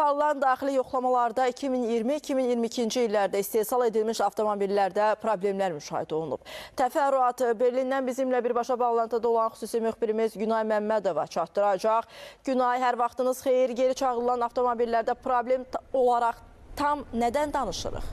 Aparılan daxili yoxlamalarda 2020-2022-ci illərdə istehsal edilmiş avtomobillərdə problemlər müşahidə olunub. Təfərrüat Berlindən bizimlə birbaşa bağlantıda olan xüsusi müxbirimiz Günay Məmmədova çatdıracaq. Günay, hər vaxtınız xeyir. Geri çağırılan avtomobillərdə problem olaraq tam nədən danışırıq?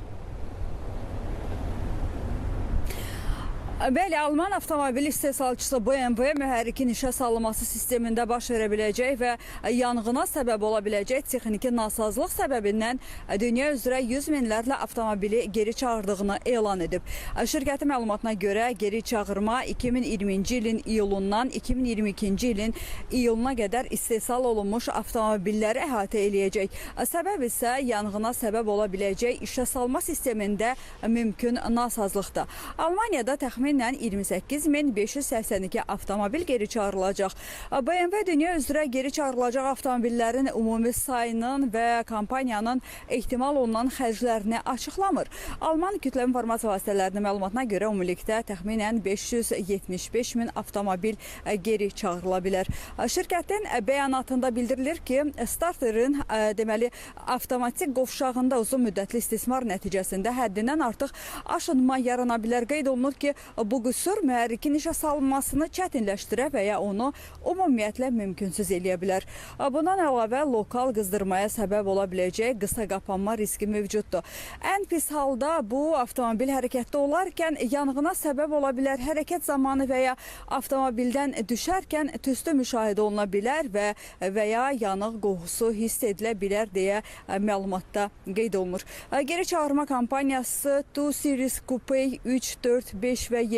Bəli, Alman avtomobil istehsalçısı BMW mühərrikin işə salınması sistemində baş verə biləcək və yanğına səbəb ola biləcək texniki nasazlıq səbəbindən dünya üzrə 100 minlərlə avtomobili geri çağırdığını elan edib. Şirkətin məlumatına görə geri çağırma 2020-ci ilin iyulundan 2022-ci ilin iyuluna qədər istehsal olunmuş avtomobilləri əhatə eləyəcək. Səbəb isə yanğına səbəb ola biləcək işə salma sistemində mümkün nasazlıqdır. Almaniyada təxminən 28.582 avtomobil geri çağırılacaq. BMW dünya üzrə geri çağırılacaq avtomobillərin ümumi sayının və kampaniyanın ehtimal olunan xərclərini açıqlamır. Alman kütləvi informasiya vasitələrinin məlumatına görə ümumilikdə təxminən 575 min avtomobil geri çağırıla bilər. Şirkətin bəyanatında bildirilir ki, starterin deməli avtomatik qovşağında uzun müddətli istismar nəticəsində həddindən artıq aşınma yarana bilər. Qeyd olunur ki, bu qüsur mühərrikin işə salınmasını çətinləşdirə və ya onu ümumiyyətlə mümkünsüz eləyə bilər. Bundan əlavə lokal qızdırmaya səbəb ola biləcək qısa qapanma riski mövcuddur. Ən pis halda bu avtomobil hərəkətdə olarkən yanğına səbəb ola bilər. Hərəkət zamanı və ya avtomobildən düşərkən tüstü müşahidə oluna bilər və ya yanıq qoxusu hiss edilə bilər deyə məlumatda qeyd olunur. Geri çağırma kampaniyası 2 Series Coupe 3, 4, 5 və 7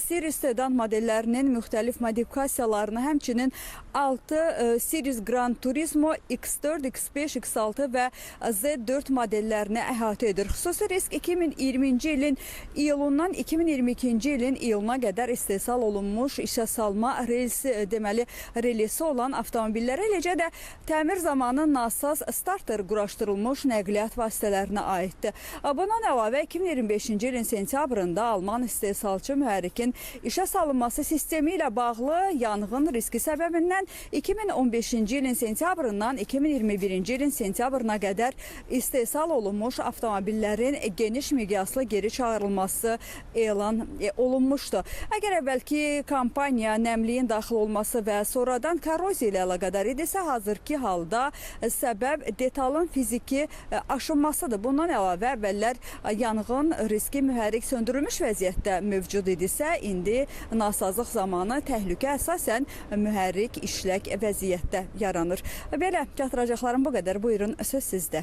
Series sedan modellərinin müxtəlif modifikasiyalarını, həmçinin 6 Series Gran Turismo X4, X5, X6 və Z4 modellərini əhatə edir. Xüsusi risk 2020-ci ilin iyulundan 2022-ci ilin iyuluna qədər istehsal olunmuş işə salma relisi olan avtomobillərə, eləcə də təmir zamanı nasaz starter quraşdırılmış nəqliyyat vasitələrinə aiddir. Bundan əlavə 2025-ci ilin sentyabrında Alman istehsalçı mühərrikin işə salınması sistemi ilə bağlı yanğın riski səbəbindən 2015-ci ilin sentyabrından 2021-ci ilin sentyabrına qədər istehsal olunmuş avtomobillərin geniş miqyaslı geri çağırılması elan olunmuşdu. Əgər əvvəlki kampaniya nəmliyin daxil olması və sonradan korroziya ilə əlaqədar idisə, hazırki halda səbəb detalın fiziki aşınmasıdır. Bundan əlavə əvvəllər yanğın riski mühərrik söndürülmüş vəziyyətdə mövcud idisə, indi nasazlıq zamanı təhlükə əsasən mühərrik işlək vəziyyətdə yaranır. Belə çatdıracaqlarım bu qədər. Buyurun, söz sizdə.